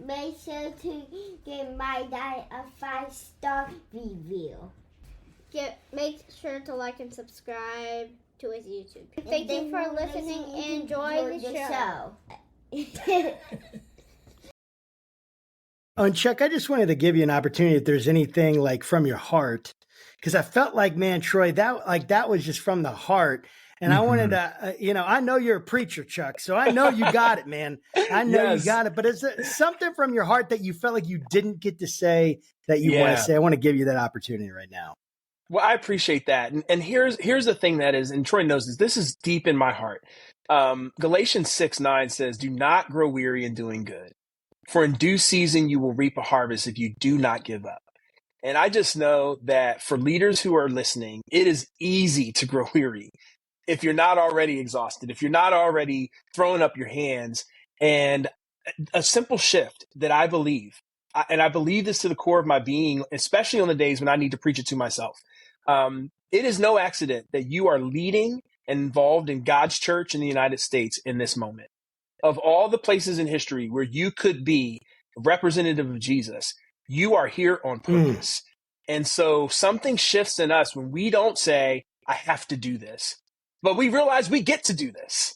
make sure to give my dad a 5-star review. Make sure to like and subscribe to his YouTube. Thank you for listening and enjoy the show. Oh, and Chuck, I just wanted to give you an opportunity if there's anything like from your heart, because I felt like, man, Troy, that was just from the heart. And I wanted to, I know you're a preacher, Chuck, so I know you got it, man. I know you got it. But is there something from your heart that you felt like you didn't get to say that you want to say? I want to give you that opportunity right now. Well, I appreciate that. And here's the thing that is, and Troy knows this is deep in my heart. Galatians 6:9 says, do not grow weary in doing good. For in due season, you will reap a harvest if you do not give up. And I just know that for leaders who are listening, it is easy to grow weary if you're not already exhausted, if you're not already throwing up your hands. And a simple shift that I believe, and I believe this to the core of my being, especially on the days when I need to preach it to myself. It is no accident that you are leading and involved in God's church in the United States in this moment. Of all the places in history where you could be a representative of Jesus, you are here on purpose. And so something shifts in us when we don't say, I have to do this, but we realize we get to do this.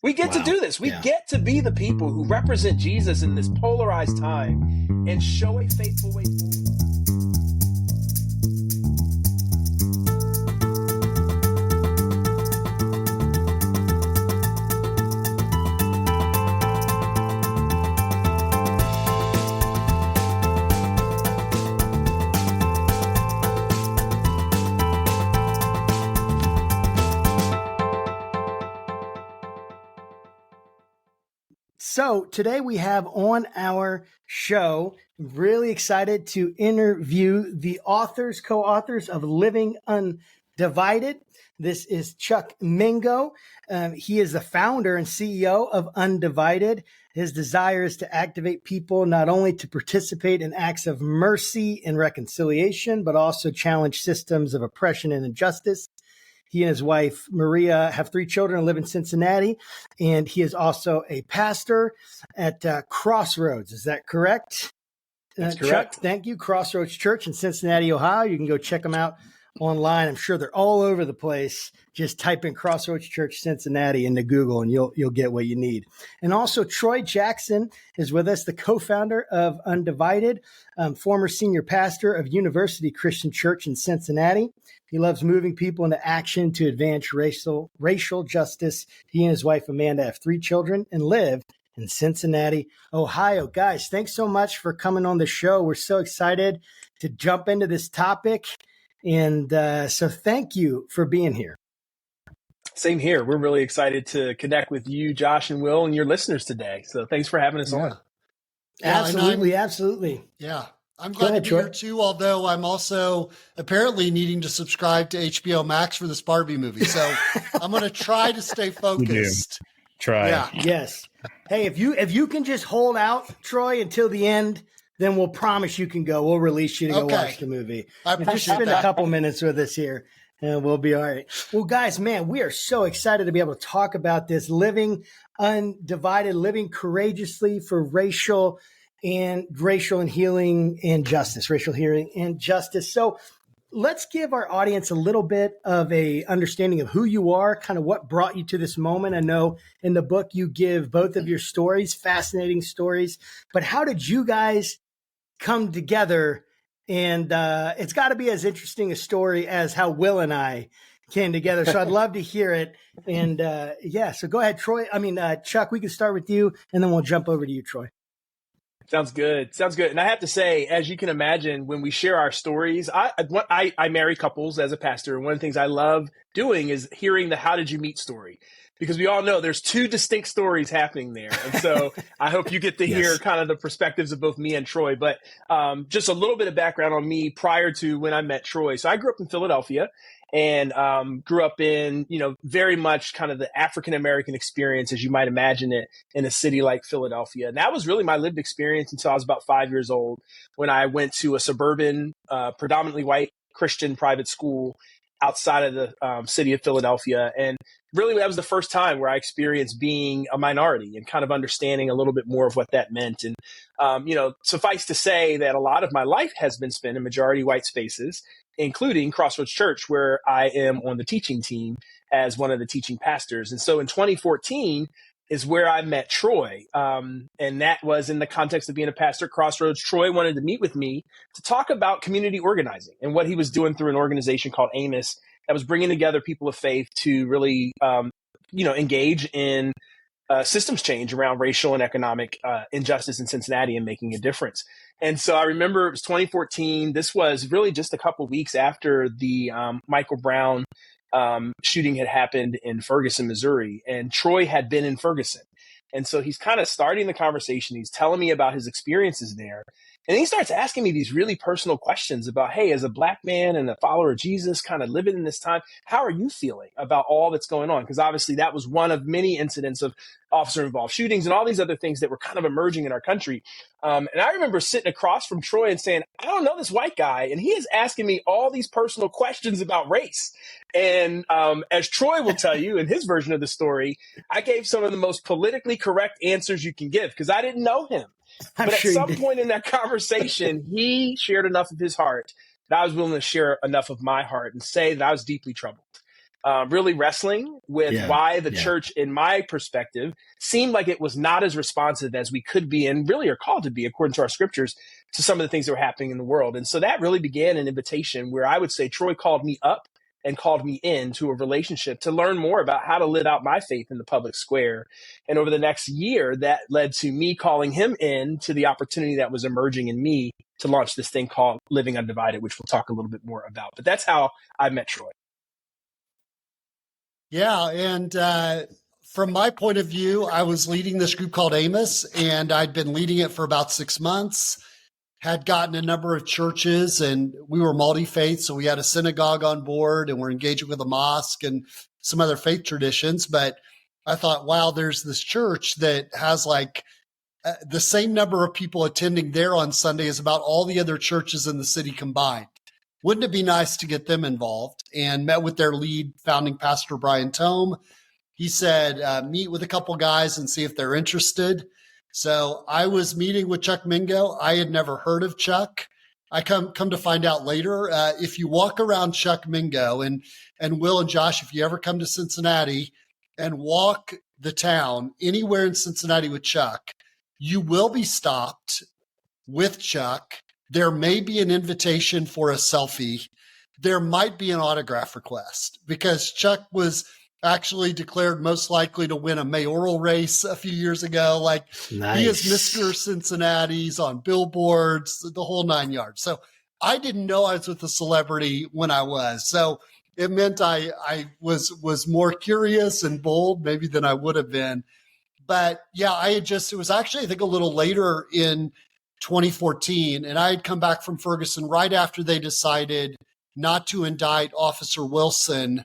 We get to do this. We get to be the people who represent Jesus in this polarized time and show a faithful way forward. So today we have on our show, really excited to interview the co-authors of Living Undivided. This is Chuck Mingo. He is the founder and CEO of Undivided. His desire is to activate people not only to participate in acts of mercy and reconciliation, but also challenge systems of oppression and injustice. He and his wife, Maria, have 3 children and live in Cincinnati. And he is also a pastor at Crossroads. Is that correct? That's correct. Chuck, thank you. Crossroads Church in Cincinnati, Ohio. You can go check them out online. I'm sure they're all over the place. Just type in Crossroads Church Cincinnati into Google and you'll get what you need. And also Troy Jackson is with us, the co-founder of Undivided, former senior pastor of University Christian Church in Cincinnati. He loves moving people into action to advance racial justice. He and his wife, Amanda, have 3 children and live in Cincinnati, Ohio. Guys, thanks so much for coming on the show. We're so excited to jump into this topic. And so thank you for being here. Same here. We're really excited to connect with you, Josh and Will, and your listeners today. So thanks for having us on. Absolutely. Yeah. I'm glad to be here too, although I'm also apparently needing to subscribe to HBO Max for this Barbie movie. So I'm going to try to stay focused. Try. Yeah. Yes. Hey, if you can just hold out, Troy, until the end, then we'll promise you can go. We'll release you to go watch the movie. I appreciate just spend a couple minutes with us here and we'll be all right. Well, guys, man, we are so excited to be able to talk about this, living undivided, living courageously for racial healing and justice, racial healing and justice. So let's give our audience a little bit of a understanding of who you are, kind of what brought you to this moment. I know in the book you give both of your stories, fascinating stories, but how did you guys come together? And it's got to be as interesting a story as how Will and I came together. So I'd love to hear it. And so go ahead, Troy. Chuck, we can start with you and then we'll jump over to you, Troy. Sounds good. And I have to say, as you can imagine, when we share our stories, I marry couples as a pastor. And one of the things I love doing is hearing the how did you meet story, because we all know there's 2 distinct stories happening there. And so I hope you get to hear kind of the perspectives of both me and Troy. But just a little bit of background on me prior to when I met Troy. So I grew up in Philadelphia and grew up in, very much kind of the African-American experience, as you might imagine it, in a city like Philadelphia. And that was really my lived experience until I was about 5 years old when I went to a suburban, predominantly white Christian private school outside of the city of Philadelphia. And really, that was the first time where I experienced being a minority and kind of understanding a little bit more of what that meant. And, suffice to say that a lot of my life has been spent in majority white spaces, including Crossroads Church, where I am on the teaching team as one of the teaching pastors. And so in 2014 is where I met Troy. And that was in the context of being a pastor at Crossroads. Troy wanted to meet with me to talk about community organizing and what he was doing through an organization called Amos that was bringing together people of faith to really, engage in systems change around racial and economic injustice in Cincinnati and making a difference. And so I remember it was 2014. This was really just a couple of weeks after the Michael Brown shooting had happened in Ferguson, Missouri, and Troy had been in Ferguson. And so he's kind of starting the conversation. He's telling me about his experiences there. And he starts asking me these really personal questions about, hey, as a Black man and a follower of Jesus, kind of living in this time, how are you feeling about all that's going on? Because obviously that was one of many incidents of officer-involved shootings and all these other things that were kind of emerging in our country. And I remember sitting across from Troy and saying, I don't know this white guy, and he is asking me all these personal questions about race. And as Troy will tell you in his version of the story, I gave some of the most politically correct answers you can give because I didn't know him. But at some point in that conversation, he shared enough of his heart that I was willing to share enough of my heart and say that I was deeply troubled. Really wrestling with why the church, in my perspective, seemed like it was not as responsive as we could be and really are called to be, according to our scriptures, to some of the things that were happening in the world. And so that really began an invitation where I would say Troy called me up and called me into a relationship to learn more about how to live out my faith in the public square. And over the next year, that led to me calling him in to the opportunity that was emerging in me to launch this thing called Living Undivided, which we'll talk a little bit more about. But that's how I met Troy. Yeah. And from my point of view, I was leading this group called Amos, and I'd been leading it for about 6 months. Had gotten a number of churches, and we were multi-faith. So we had a synagogue on board, and we're engaging with a mosque and some other faith traditions. But I thought, wow, there's this church that has like the same number of people attending there on Sunday as about all the other churches in the city combined. Wouldn't it be nice to get them involved? And met with their lead founding pastor, Brian Tome. He said, meet with a couple guys and see if they're interested. So I was meeting with Chuck Mingo. I had never heard of Chuck. I come to find out later, if you walk around Chuck Mingo and Will and Josh, if you ever come to Cincinnati and walk the town anywhere in Cincinnati with Chuck, you will be stopped with Chuck. There may be an invitation for a selfie. There might be an autograph request because Chuck was actually declared most likely to win a mayoral race a few years ago. Like Nice. He is Mr. Cincinnati's on billboards, the whole 9 yards. So I didn't know I was with a celebrity when I was. So it meant I was more curious and bold maybe than I would have been. But yeah, it was actually, I think, a little later in 2014. And I had come back from Ferguson right after they decided not to indict Officer Wilson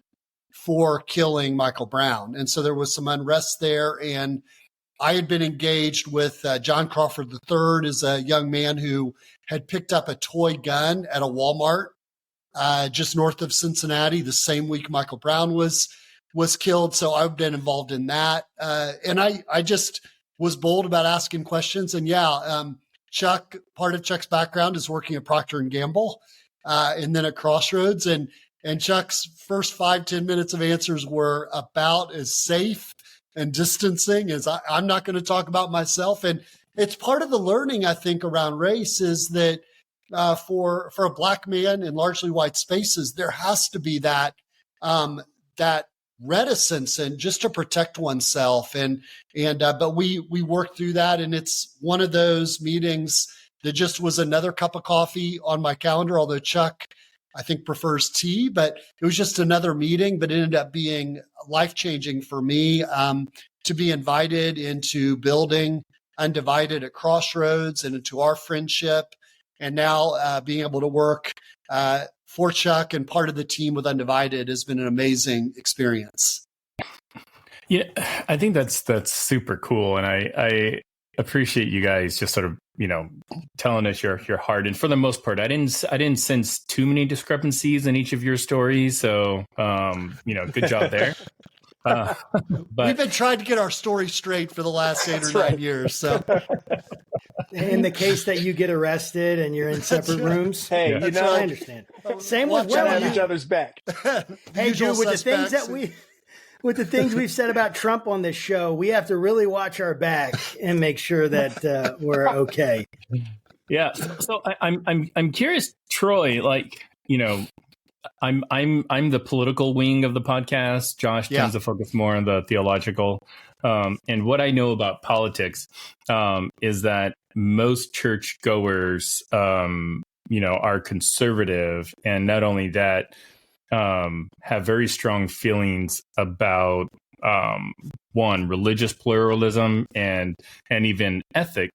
for killing Michael Brown. And so there was some unrest there. And I had been engaged with John Crawford III as a young man who had picked up a toy gun at a Walmart just north of Cincinnati the same week Michael Brown was killed. So I've been involved in that. And I just was bold about asking questions. And Chuck, part of Chuck's background is working at Procter & Gamble and then at Crossroads. And Chuck's first 5-10 minutes of answers were about as safe and distancing as I'm not going to talk about myself. And it's part of the learning, I think, around race is that for a Black man in largely white spaces, there has to be that reticence and just to protect oneself. But we worked through that. And it's one of those meetings that just was another cup of coffee on my calendar, although Chuck, I think, prefers tea, but it was just another meeting, but it ended up being life-changing for me to be invited into building Undivided at Crossroads and into our friendship. And now being able to work for Chuck and part of the team with Undivided has been an amazing experience. Yeah, I think that's super cool. And appreciate you guys just sort of, telling us your heart. And for the most part, I didn't sense too many discrepancies in each of your stories. So, good job there. But we've been trying to get our story straight for the last 8 or 9 years. So, in the case that you get arrested and you're in separate rooms, hey, I understand. Same with watch out on each other's back. Hey, dude, with the things we've said about Trump on this show, we have to really watch our back and make sure that we're okay. Yeah. So I'm curious, Troy. I'm the political wing of the podcast. Josh tends to focus more on the theological. And what I know about politics is that most churchgoers, are conservative, and not only that, have very strong feelings about religious pluralism and even ethnic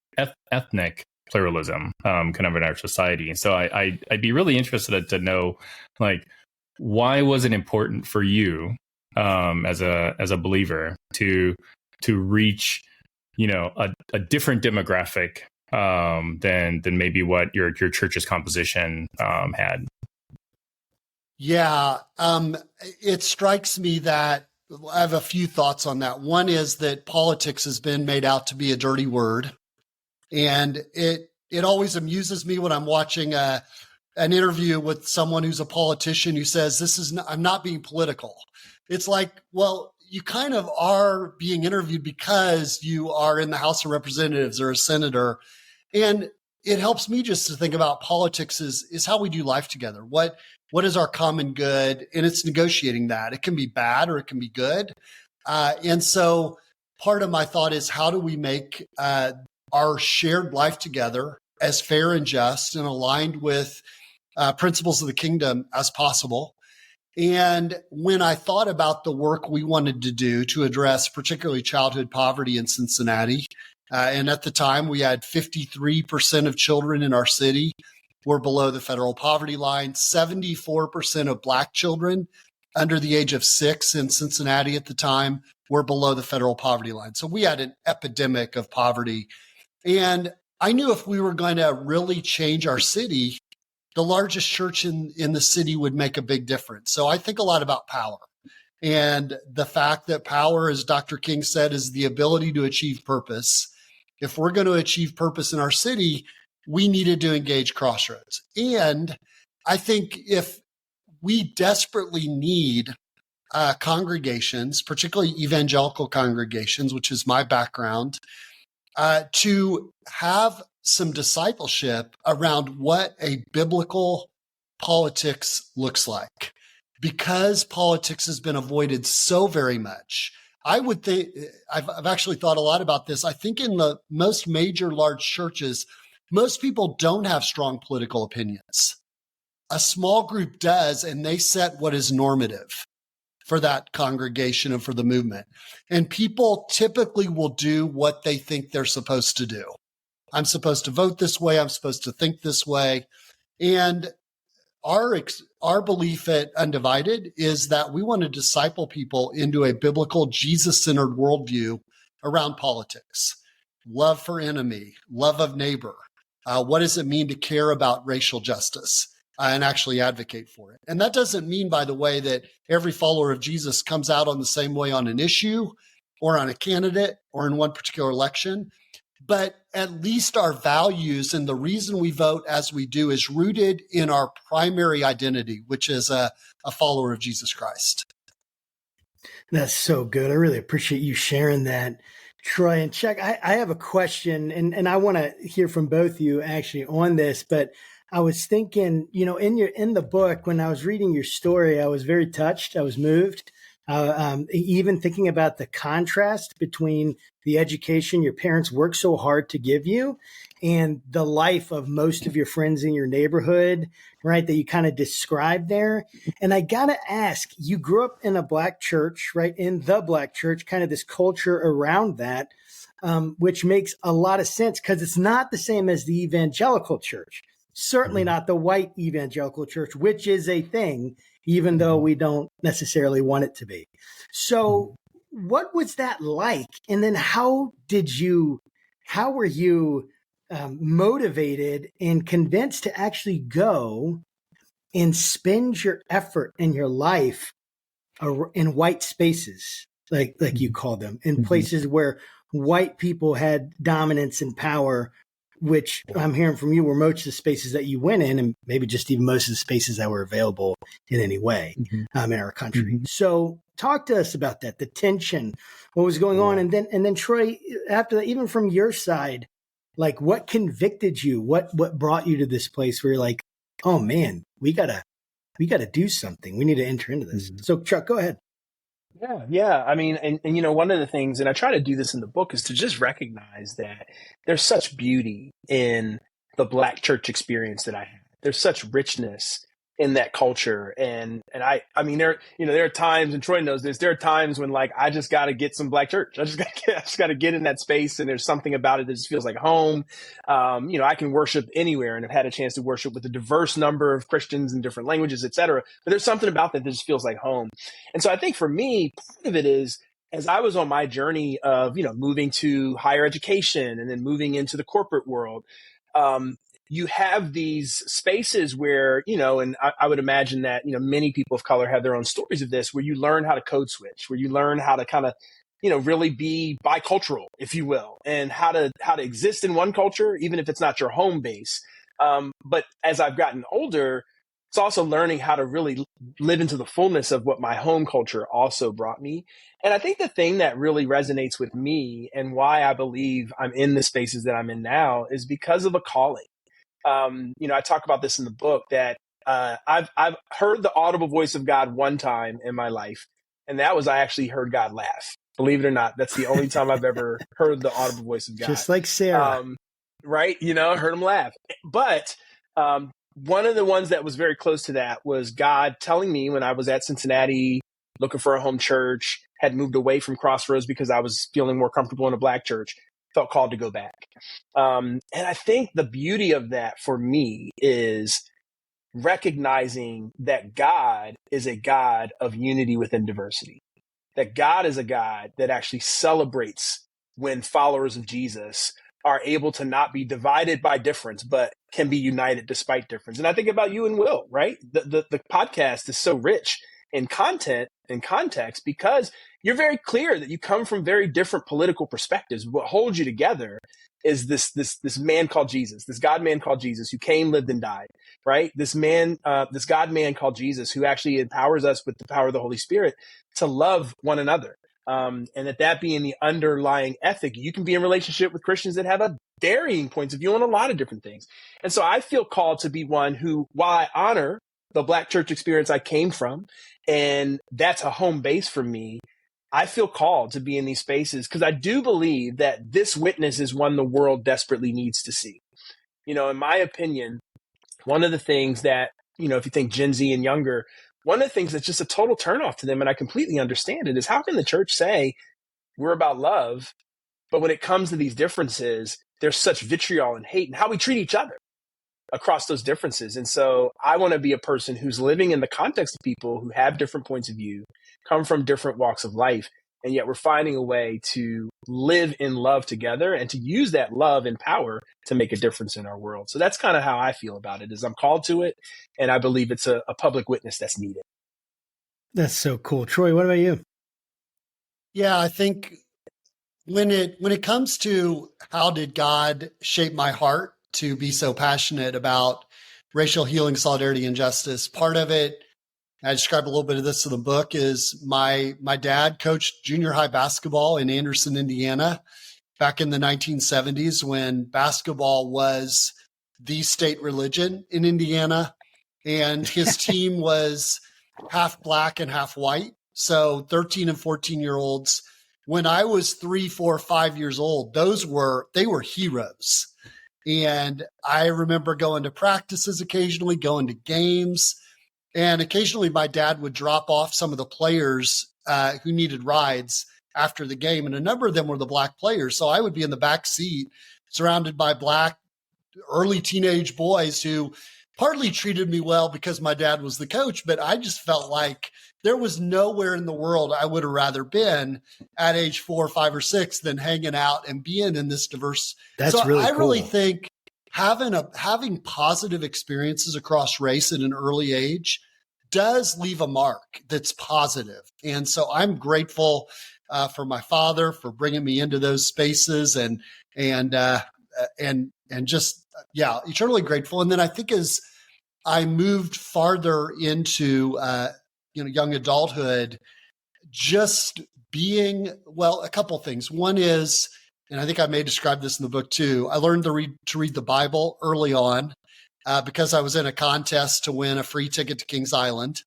pluralism kind of in our society. And so I'd be really interested to know, why was it important for you as a believer to reach a different demographic than maybe what your church's composition had? Yeah, it strikes me that I have a few thoughts on that. One is that politics has been made out to be a dirty word. And it always amuses me when I'm watching an interview with someone who's a politician who says, I'm not being political. It's like, well, you kind of are being interviewed because you are in the House of Representatives or a senator. And it helps me just to think about politics is how we do life together. What is our common good? And it's negotiating that. It can be bad or it can be good. And so part of my thought is, how do we make our shared life together as fair and just and aligned with principles of the kingdom as possible? And when I thought about the work we wanted to do to address particularly childhood poverty in Cincinnati, and at the time we had 53% of children in our city were below the federal poverty line, 74% of Black children under the age of 6 in Cincinnati at the time were below the federal poverty line. So we had an epidemic of poverty. And I knew if we were going to really change our city, the largest church in the city would make a big difference. So I think a lot about power. And the fact that power, as Dr. King said, is the ability to achieve purpose. If we're going to achieve purpose in our city, we needed to engage Crossroads. And I think if we desperately need congregations, particularly evangelical congregations, which is my background, to have some discipleship around what a biblical politics looks like. Because politics has been avoided so very much, I would think, I've actually thought a lot about this. I think in the most major large churches, most people don't have strong political opinions. A small group does, and they set what is normative for that congregation and for the movement. And people typically will do what they think they're supposed to do. I'm supposed to vote this way. I'm supposed to think this way. And our belief at Undivided is that we want to disciple people into a biblical, Jesus-centered worldview around politics. Love for enemy, love of neighbor. What does it mean to care about racial justice and actually advocate for it? And that doesn't mean, by the way, that every follower of Jesus comes out on the same way on an issue or on a candidate or in one particular election. But at least our values and the reason we vote as we do is rooted in our primary identity, which is a follower of Jesus Christ. That's so good. I really appreciate you sharing that, Troy. And Chuck, I have a question, and I want to hear from both of you actually on this, but I was thinking, in the book, when I was reading your story, I was very touched. I was moved. Even thinking about the contrast between the education your parents worked so hard to give you and the life of most of your friends in your neighborhood, right, that you kind of described there. And I got to ask, you grew up in a Black church, right, in the Black church, kind of this culture around that, which makes a lot of sense because it's not the same as the evangelical church. Certainly not the white evangelical church, which is a thing, even though we don't necessarily want it to be. So what was that like? And then how did you how were you motivated and convinced to actually go and spend your effort and your life in white spaces, like you call them, in places where white people had dominance and power, which I'm hearing from you were most of the spaces that you went in, and maybe just even most of the spaces that were available in any way in our country. So talk to us about that, the tension, what was going on. And then Troy, after that, even from your side, like what convicted you, what brought you to this place where you're like, oh man, we gotta do something. We need to enter into this. So Chuck, go ahead. Yeah. I mean, and you know, one of the things, and I try to do this in the book, is to just recognize that there's such beauty in the Black church experience that I had. There's such richness in that culture. And I mean, there are times, and Troy knows this, there are times when like, I just got to get some Black church. I just got to get in that space. And there's something about it that just feels like home. I can worship anywhere, and I've had a chance to worship with a diverse number of Christians in different languages, et cetera. But there's something about that just feels like home. And so I think for me, part of it is, as I was on my journey of, moving to higher education and then moving into the corporate world, you have these spaces where, and I would imagine that, many people of color have their own stories of this, where you learn how to code switch, where you learn how to kind of, really be bicultural, if you will, and how to exist in one culture, even if it's not your home base. But as I've gotten older, it's also learning how to really live into the fullness of what my home culture also brought me. And I think the thing that really resonates with me and why I believe I'm in the spaces that I'm in now is because of a calling. I talk about this in the book that I've heard the audible voice of God one time in my life, and that was I actually heard God laugh. Believe it or not, that's the only time I've ever heard the audible voice of God. Just like Sarah. Right? I heard him laugh. But one of the ones that was very close to that was God telling me when I was at Cincinnati looking for a home church, had moved away from Crossroads because I was feeling more comfortable in a Black church, felt called to go back. And I think the beauty of that for me is recognizing that God is a God of unity within diversity, that God is a God that actually celebrates when followers of Jesus are able to not be divided by difference, but can be united despite difference. And I think about you and Will, right? The podcast is so rich in content and context because you're very clear that you come from very different political perspectives. What holds you together is this man called Jesus, this God man called Jesus who came, lived, and died, right? This God man called Jesus who actually empowers us with the power of the Holy Spirit to love one another. And that being the underlying ethic, you can be in relationship with Christians that have a varying points of view on a lot of different things. And so I feel called to be one who, while I honor the Black church experience I came from, and that's a home base for me, I feel called to be in these spaces because I do believe that this witness is one the world desperately needs to see. In my opinion, one of the things that, if you think Gen Z and younger, one of the things that's just a total turnoff to them, and I completely understand it, is how can the church say we're about love, but when it comes to these differences, there's such vitriol and hate and how we treat each other across those differences. And so I want to be a person who's living in the context of people who have different points of view, come from different walks of life, and yet we're finding a way to live in love together and to use that love and power to make a difference in our world. So that's kind of how I feel about it, is I'm called to it, and I believe it's a public witness that's needed. That's so cool. Troy, what about you? Yeah, I think when it comes to how did God shape my heart to be so passionate about racial healing, solidarity, and justice, part of it, I describe a little bit of this in the book, is my dad coached junior high basketball in Anderson, Indiana, back in the 1970s when basketball was the state religion in Indiana. And his team was half Black and half white. So 13 and 14-year-olds, when I was 3, 4, 5 years old, they were heroes. And I remember going to practices occasionally, going to games. And occasionally my dad would drop off some of the players who needed rides after the game. And a number of them were the Black players. So I would be in the back seat surrounded by Black early teenage boys who partly treated me well because my dad was the coach, but I just felt like there was nowhere in the world I would have rather been at age 4, 5, or 6 than hanging out and being in this diverse. That's really I cool. really think having positive experiences across race at an early age does leave a mark that's positive. And so I'm grateful for my father for bringing me into those spaces and just, eternally grateful. And then I think as I moved farther into, young adulthood, just being, a couple things. One is, and I think I may describe this in the book too, I learned to read the Bible early on because I was in a contest to win a free ticket to Kings Island.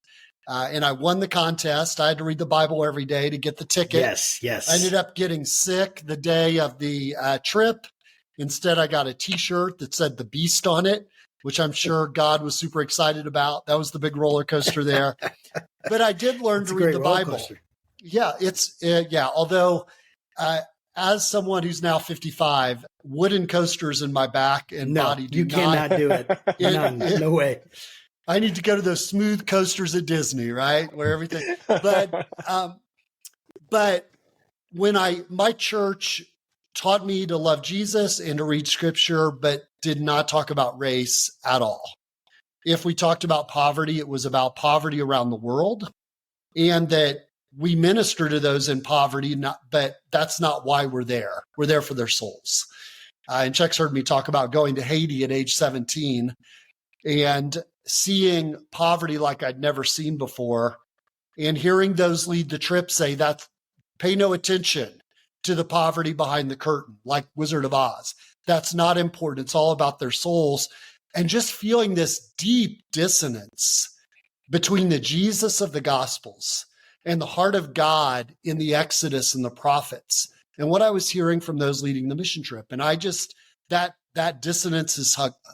And I won the contest. I had to read the Bible every day to get the ticket. Yes. I ended up getting sick the day of the trip. Instead, I got a T-shirt that said "The Beast" on it, which I'm sure God was super excited about. That was the big roller coaster there. But I did learn to read the Bible. Coaster. Yeah, Although, as someone who's now 55, wooden coasters in my back and body cannot do it. None. No way. I need to go to those smooth coasters at Disney, right, where everything. But when my church taught me to love Jesus and to read scripture, but did not talk about race at all. If we talked about poverty, it was about poverty around the world, and that we minister to those in poverty, but that's not why we're there. We're there for their souls. And Chuck's heard me talk about going to Haiti at age 17 and seeing poverty like I'd never seen before, and hearing those lead the trip say that pay no attention to the poverty behind the curtain, like Wizard of Oz. That's not important. It's all about their souls. And just feeling this deep dissonance between the Jesus of the Gospels and the heart of God in the Exodus and the prophets, and what I was hearing from those leading the mission trip. And I just, that dissonance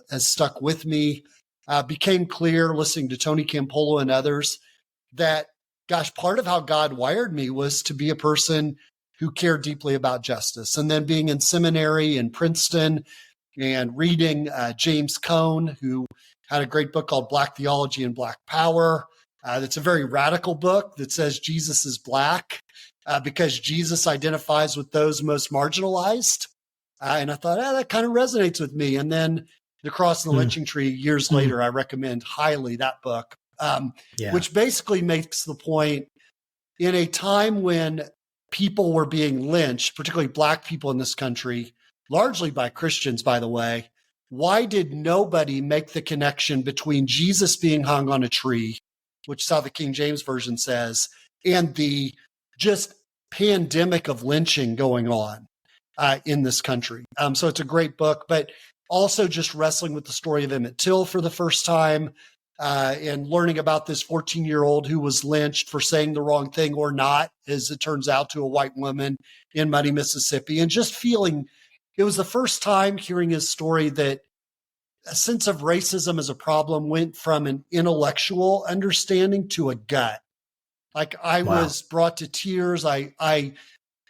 has stuck with me. Became clear listening to Tony Campolo and others that, gosh, part of how God wired me was to be a person who cared deeply about justice. And then being in seminary in Princeton and reading James Cone, who had a great book called Black Theology and Black Power. That's a very radical book that says Jesus is Black because Jesus identifies with those most marginalized. And I thought, that kind of resonates with me. And then The Cross and the Lynching Tree, years later, I recommend highly that book, which basically makes the point in a time when people were being lynched, particularly Black people in this country, largely by Christians, by the way. Why did nobody make the connection between Jesus being hung on a tree, which is how the King James Version says, and the just pandemic of lynching going on in this country? So it's a great book, but also just wrestling with the story of Emmett Till for the first time and learning about this 14-year-old who was lynched for saying the wrong thing or not, as it turns out, to a white woman in Muddy, Mississippi. And just feeling, it was the first time hearing his story that a sense of racism as a problem went from an intellectual understanding to a gut. Like I was brought to tears. I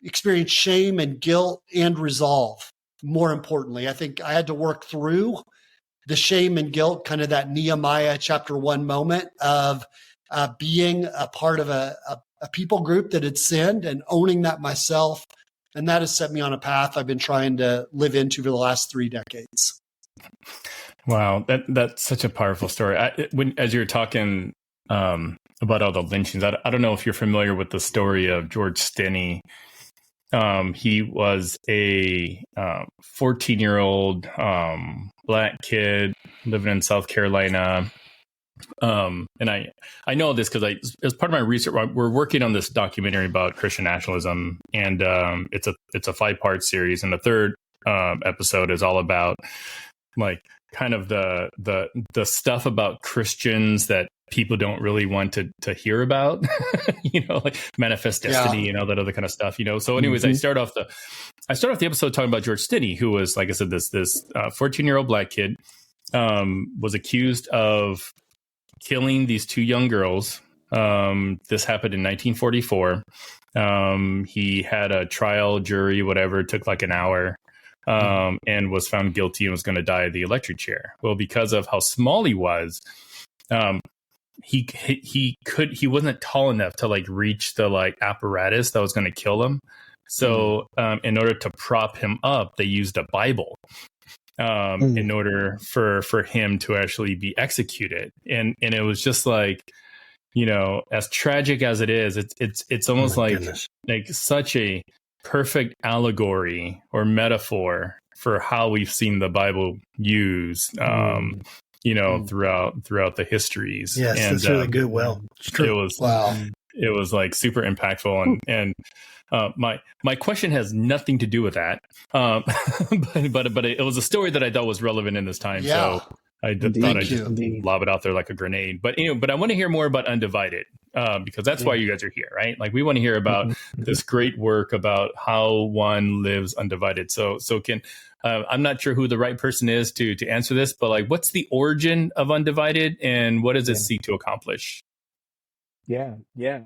experienced shame and guilt and resolve. More importantly, I think I had to work through the shame and guilt, kind of that Nehemiah chapter 1 moment of being a part of a people group that had sinned and owning that myself. And that has set me on a path I've been trying to live into for the last 3 decades. Wow, that's such a powerful story. As you're talking about all the lynchings, I don't know if you're familiar with the story of George Stinney. He was a 14-year-old Black kid living in South Carolina. And I know this because as part of my research, we're working on this documentary about Christian nationalism, and it's a 5-part series, and the third episode is all about like kind of the stuff about Christians that people don't really want to hear about, like manifest destiny and all that other kind of stuff, So anyways, I start off the episode talking about George Stinney, who was, like I said, this 14-year-old Black kid, was accused of killing these 2 young girls. This happened in 1944. He had a trial, jury, whatever. It took like an hour. and was found guilty and was going to die of the electric chair. Well, because of how small he was, he wasn't tall enough to like reach the like apparatus that was going to kill him. So in order to prop him up, they used a Bible in order for him to actually be executed. And it was just like, you know, as tragic as it is, it's almost like such a perfect allegory or metaphor for how we've seen the Bible used, you know, throughout the histories. Yes, and, that's really good. Well, it's true. It was like super impactful, and my question has nothing to do with that, but it was a story that I thought was relevant in this time. Yeah. So I thought I'd just lob it out there like a grenade. But but I want to hear more about Undivided, because that's why you guys are here, right? Like we want to hear about this great work about how one lives undivided. So can I'm not sure who the right person is to answer this, but like, what's the origin of Undivided, and what does it seek to accomplish? Yeah.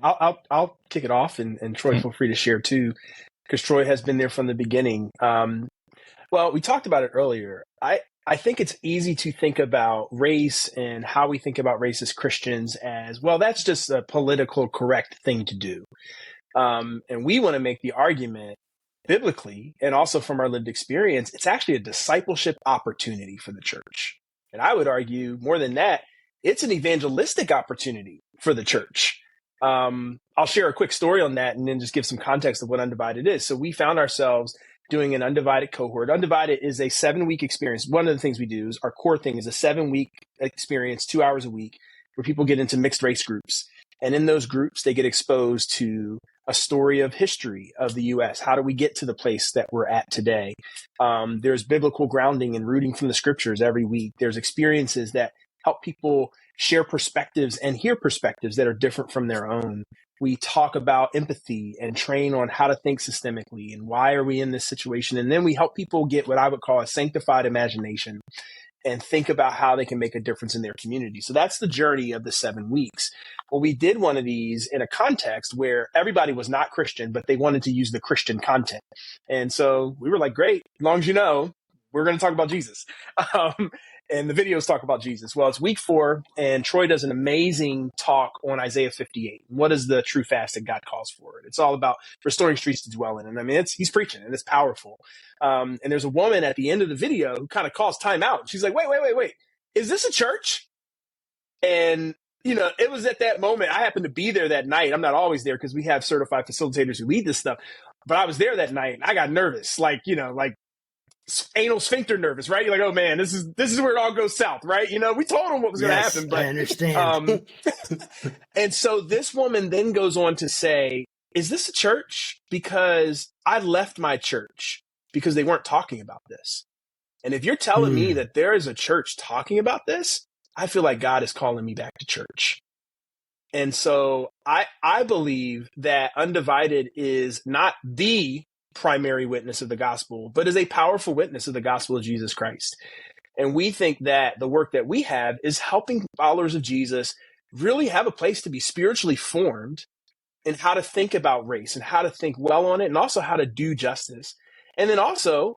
I'll kick it off, and Troy, feel free to share too, because Troy has been there from the beginning. Well, we talked about it earlier. I think it's easy to think about race and how we think about race as Christians as, well, that's just a political correct thing to do. And we want to make the argument biblically and also from our lived experience, it's actually a discipleship opportunity for the church. And I would argue more than that, it's an evangelistic opportunity for the church. I'll share a quick story on that and then just give some context of what Undivided is. So we found ourselves doing an Undivided cohort. Undivided is a 7-week experience. One of the things we do is our core thing is a 7-week experience, 2 hours a week, where people get into mixed race groups. And in those groups, they get exposed to a story of history of the U.S. How do we get to the place that we're at today? There's biblical grounding and rooting from the scriptures every week. There's experiences that help people share perspectives and hear perspectives that are different from their own. We talk about empathy and train on how to think systemically and why are we in this situation. And then we help people get what I would call a sanctified imagination and think about how they can make a difference in their community. So that's the journey of the 7 weeks. Well, we did one of these in a context where everybody was not Christian, but they wanted to use the Christian content. And so we were like, great, as long as you know, we're going to talk about Jesus. And the videos talk about Jesus. Well, it's week 4, and Troy does an amazing talk on Isaiah 58. What is the true fast that God calls for? It's all about restoring streets to dwell in. And I mean, he's preaching, and it's powerful. And there's a woman at the end of the video who kind of calls time out. She's like, wait. Is this a church? And, you know, it was at that moment. I happened to be there that night. I'm not always there because we have certified facilitators who lead this stuff. But I was there that night, and I got nervous, like anal sphincter nervous, right? You're like, oh man, this is where it all goes south, right? You know, we told them what was going to happen, but I understand. And so this woman then goes on to say, is this a church? Because I left my church because they weren't talking about this. And if you're telling me that there is a church talking about this, I feel like God is calling me back to church. And so I believe that Undivided is not the primary witness of the gospel, but is a powerful witness of the gospel of Jesus Christ. And we think that the work that we have is helping followers of Jesus really have a place to be spiritually formed in how to think about race and how to think well on it, and also how to do justice. And then also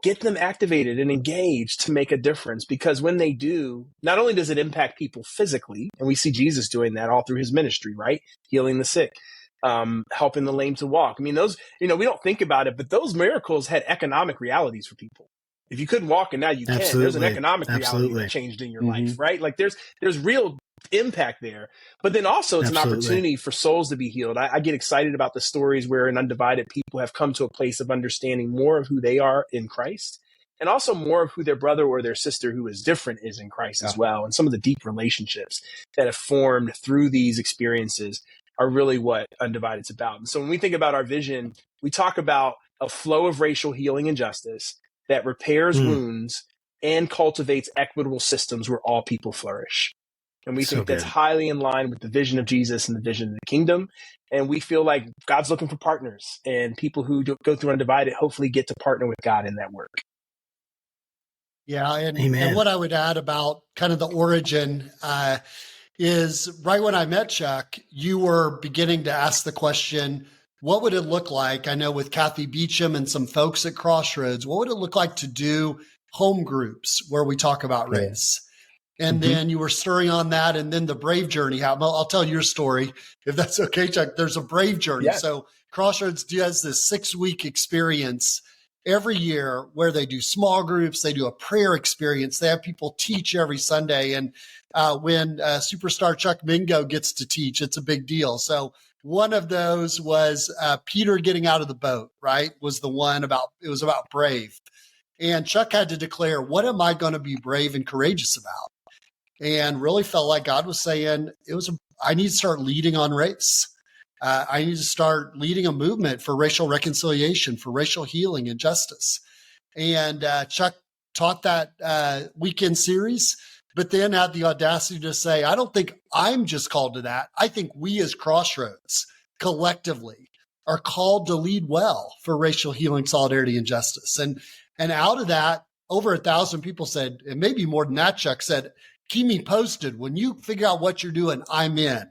get them activated and engaged to make a difference, because when they do, not only does it impact people physically, and we see Jesus doing that all through his ministry, right? Healing the sick, helping the lame to walk. I mean, those, we don't think about it, but those miracles had economic realities for people. If you couldn't walk and now you can, there's an economic reality that changed in your life, right? Like there's real impact there. But then also it's an opportunity for souls to be healed. I get excited about the stories where in Undivided people have come to a place of understanding more of who they are in Christ, and also more of who their brother or their sister who is different is in Christ as well. And some of the deep relationships that have formed through these experiences are really what Undivided's about. And so when we think about our vision, we talk about a flow of racial healing and justice that repairs wounds and cultivates equitable systems where all people flourish. And we think that's highly in line with the vision of Jesus and the vision of the kingdom. And we feel like God's looking for partners, and people who go through Undivided hopefully get to partner with God in that work. Yeah. And what I would add about kind of the origin is right when I met Chuck, you were beginning to ask the question, what would it look like? I know with Kathy Beecham and some folks at Crossroads, what would it look like to do home groups where we talk about race? And then you were stirring on that, and then the Brave Journey. I'll tell your story, if that's okay, Chuck. There's a Brave Journey. Yeah. So Crossroads does this 6-week experience every year where they do small groups, they do a prayer experience, they have people teach every Sunday. And when superstar Chuck Mingo gets to teach, it's a big deal. So one of those was Peter getting out of the boat, right? Was the one about brave. And Chuck had to declare, what am I going to be brave and courageous about? And really felt like God was saying, I need to start leading on race. I need to start leading a movement for racial reconciliation, for racial healing and justice. And Chuck taught that weekend series, but then had the audacity to say, I don't think I'm just called to that. I think we as Crossroads collectively are called to lead well for racial healing, solidarity, and justice. And out of that, over 1,000 people said, and maybe more than that, Chuck said, keep me posted. When you figure out what you're doing, I'm in.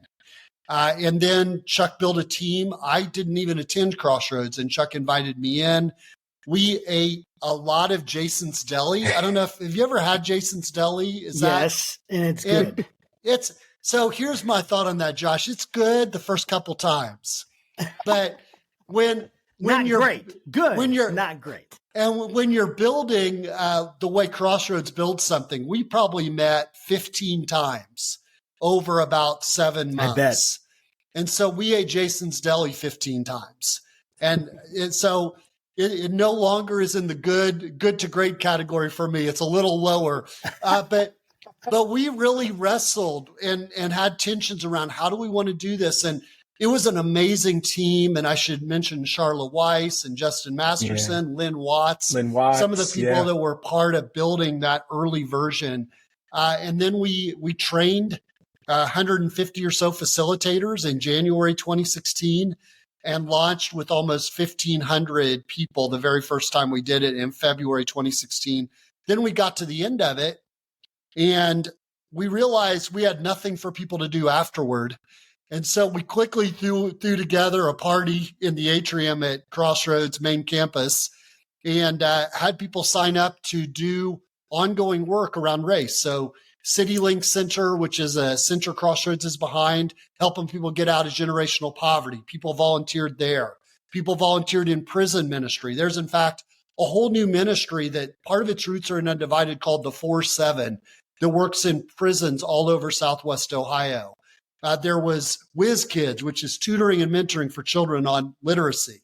And then Chuck built a team. I didn't even attend Crossroads, and Chuck invited me in. We ate a lot of Jason's Deli. I don't know have you ever had Jason's Deli? Yes, and it's good. So here's my thought on that, Josh. It's good the first couple times, but when you're great, good, when you're not great. And when you're building the way Crossroads builds something, we probably met 15 times over about 7 months. I bet. And so we ate Jason's Deli 15 times. And so it no longer is in the good to great category for me. It's a little lower. But we really wrestled and had tensions around how do we want to do this? And it was an amazing team, and I should mention Charlotte Weiss and Justin Masterson, Lynn Watts, some of the people that were part of building that early version. And then we trained 150 or so facilitators in January 2016 and launched with almost 1,500 people the very first time we did it in February 2016. Then we got to the end of it, and we realized we had nothing for people to do afterward. And so we quickly threw together a party in the atrium at Crossroads main campus and had people sign up to do ongoing work around race. So CityLink Center, which is a center Crossroads is behind, helping people get out of generational poverty. People volunteered there. People volunteered in prison ministry. There's, in fact, a whole new ministry that part of its roots are in Undivided called the 4-7 that works in prisons all over Southwest Ohio. There was Whiz Kids, which is tutoring and mentoring for children on literacy.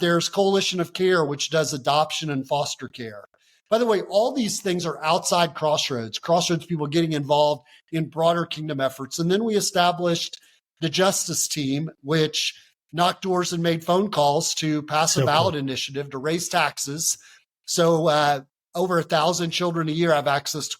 There's Coalition of Care, which does adoption and foster care. By the way, all these things are outside Crossroads people getting involved in broader kingdom efforts. And then we established the Justice Team, which knocked doors and made phone calls to pass a ballot initiative to raise taxes. So over 1,000 children a year have access to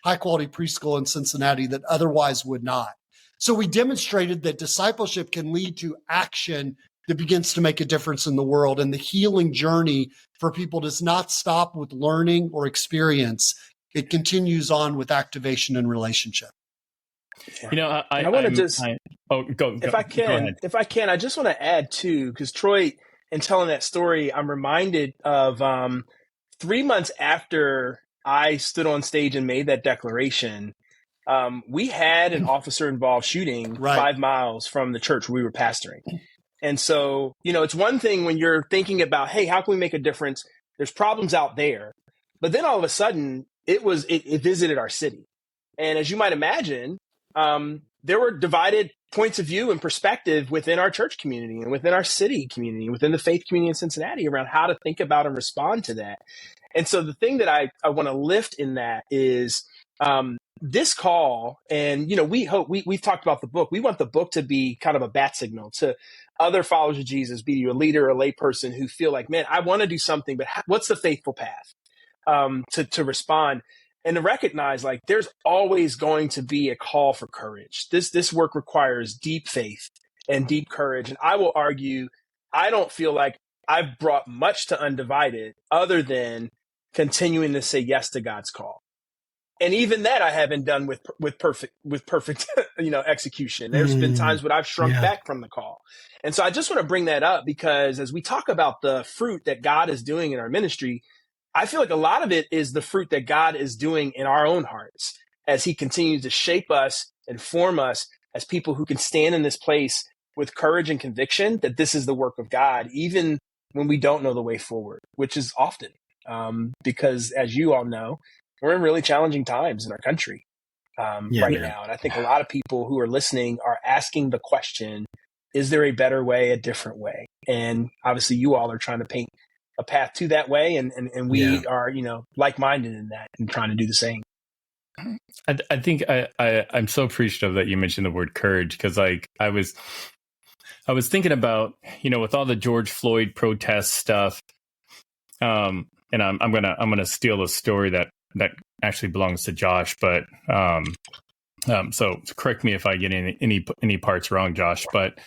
high-quality preschool in Cincinnati that otherwise would not. So we demonstrated that discipleship can lead to action that begins to make a difference in the world. And the healing journey for people does not stop with learning or experience. It continues on with activation and relationship. I want to just go. If I can, I just want to add too, because Troy, in telling that story, I'm reminded of 3 months after I stood on stage and made that declaration. We had an officer-involved shooting 5 miles from the church we were pastoring. And so, it's one thing when you're thinking about, hey, how can we make a difference? There's problems out there. But then all of a sudden, it visited our city. And as you might imagine, there were divided points of view and perspective within our church community and within our city community, within the faith community in Cincinnati around how to think about and respond to that. And so the thing that I want to lift in that is this call, and we've talked about the book. We want the book to be kind of a bat signal to other followers of Jesus, be you a leader or a layperson who feel like, man, I want to do something, but what's the faithful path to respond and to recognize like there's always going to be a call for courage. This work requires deep faith and deep courage, and I will argue I don't feel like I've brought much to Undivided other than continuing to say yes to God's call. And even that I haven't done with perfect, execution. There's been times when I've shrunk back from the call. And so I just want to bring that up because as we talk about the fruit that God is doing in our ministry, I feel like a lot of it is the fruit that God is doing in our own hearts as he continues to shape us and form us as people who can stand in this place with courage and conviction that this is the work of God, even when we don't know the way forward, which is often because as you all know, we're in really challenging times in our country now. And I think a lot of people who are listening are asking the question, is there a better way, a different way? And obviously you all are trying to paint a path to that way. And we are, like-minded in that and trying to do the same. I think I'm so appreciative that you mentioned the word courage because I was thinking about, with all the George Floyd protest stuff, and I'm gonna steal a story that actually belongs to Josh, but so correct me if I get any parts wrong, Josh. But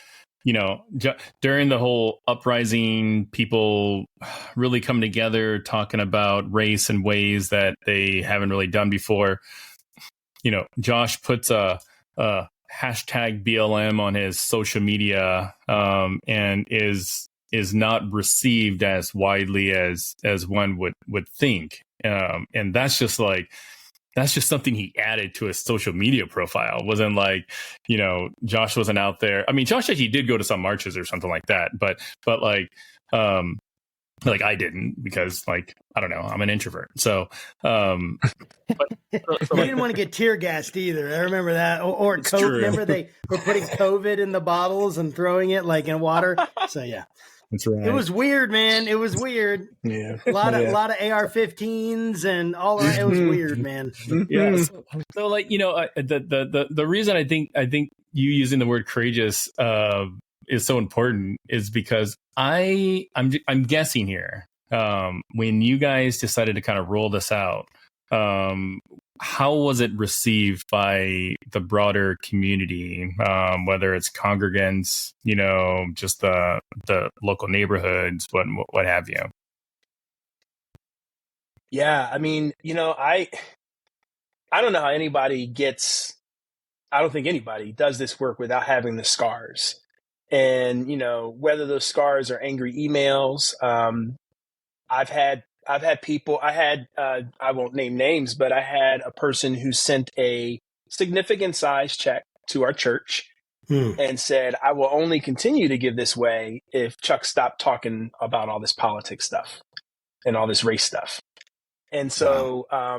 during the whole uprising, people really come together talking about race in ways that they haven't really done before. Josh puts a hashtag BLM on his social media and is not received as widely as one would think. And that's just something he added to his social media profile. It wasn't like, Josh wasn't out there. I mean, Josh actually did go to some marches or something like that, but like I didn't because I don't know, I'm an introvert. So, You didn't want to get tear gassed either. I remember that. Or COVID. Remember they were putting COVID in the bottles and throwing it in water. So yeah. That's right. It was weird, man. It was weird. Yeah. A lot of AR-15s and all of it was weird, man. Yeah. So the reason I think you using the word courageous is so important is because I'm guessing here when you guys decided to kind of roll this out, how was it received by the broader community, whether it's congregants, just the local neighborhoods, what have you? Yeah, I mean, I don't know how I don't think anybody does this work without having the scars. And, whether those scars are angry emails, I've had people, I won't name names, but I had a person who sent a significant size check to our church and said, I will only continue to give this way if Chuck stopped talking about all this politics stuff and all this race stuff. And so, I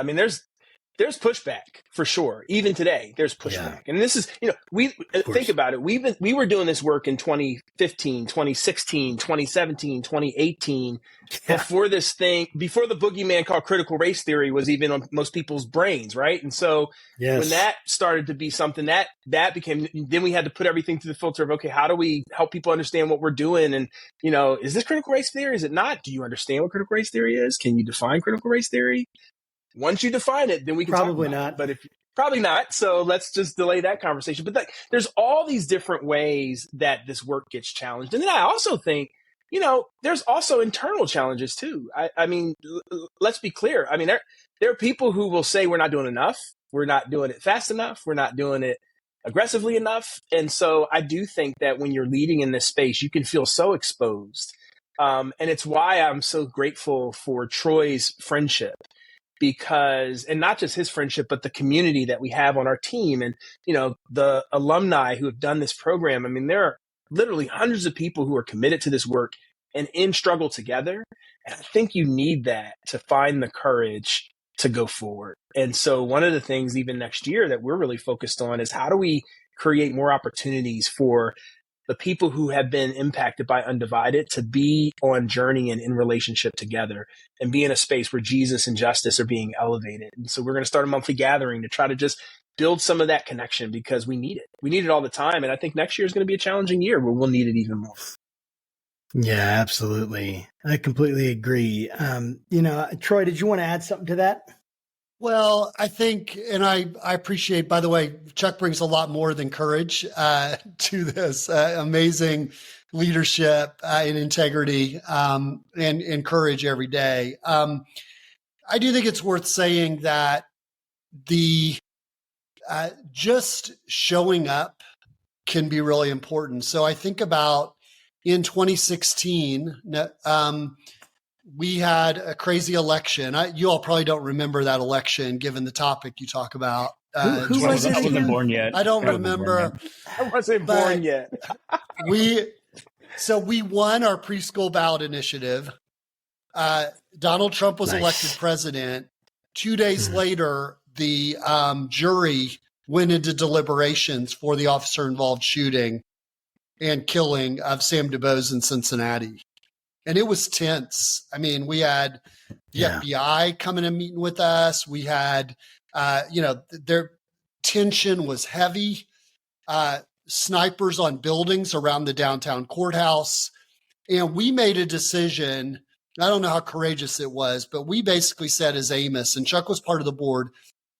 mean, there's pushback for sure. Even today, there's pushback. And this is, we think about it. We were doing this work in 2015, 2016, 2017, 2018, before before the boogeyman called critical race theory was even on most people's brains. Right. And so when that started to be something that became, then we had to put everything through the filter of, okay, how do we help people understand what we're doing? And, is this critical race theory? Is it not? Do you understand what critical race theory is? Can you define critical race theory? Once you define it, then we can probably talk about not. it. But probably not. So let's just delay that conversation. But there's all these different ways that this work gets challenged. And then I also think, there's also internal challenges too. I mean, let's be clear. I mean, there are people who will say we're not doing enough. We're not doing it fast enough. We're not doing it aggressively enough. And so I do think that when you're leading in this space, you can feel so exposed. And it's why I'm so grateful for Troy's friendship. Because, and not just his friendship, but the community that we have on our team and, the alumni who have done this program. I mean, there are literally hundreds of people who are committed to this work and in struggle together. And I think you need that to find the courage to go forward. And so one of the things even next year that we're really focused on is how do we create more opportunities for the people who have been impacted by Undivided to be on journey and in relationship together and be in a space where Jesus and justice are being elevated. And so we're going to start a monthly gathering to try to just build some of that connection because we need it. We need it all the time. And I think next year is going to be a challenging year where we'll need it even more. Yeah, absolutely. I completely agree. Troy, did you want to add something to that? Well, I think, and I appreciate, by the way, Chuck brings a lot more than courage to this amazing leadership and integrity and courage every day. I do think it's worth saying that the just showing up can be really important. So I think about in 2016, we had a crazy election. You all probably don't remember that election, given the topic you talk about. Who was it I wasn't again? born yet. I don't remember. I wasn't But- born yet. We won our preschool ballot initiative. Donald Trump was Nice. elected president. 2 days later, the jury went into deliberations for the officer-involved shooting and killing of Sam DuBose in Cincinnati. And it was tense. I mean, we had the FBI coming and meeting with us. We had, their tension was heavy. Snipers on buildings around the downtown courthouse. And we made a decision. I don't know how courageous it was, but we basically said as Amos, and Chuck was part of the board,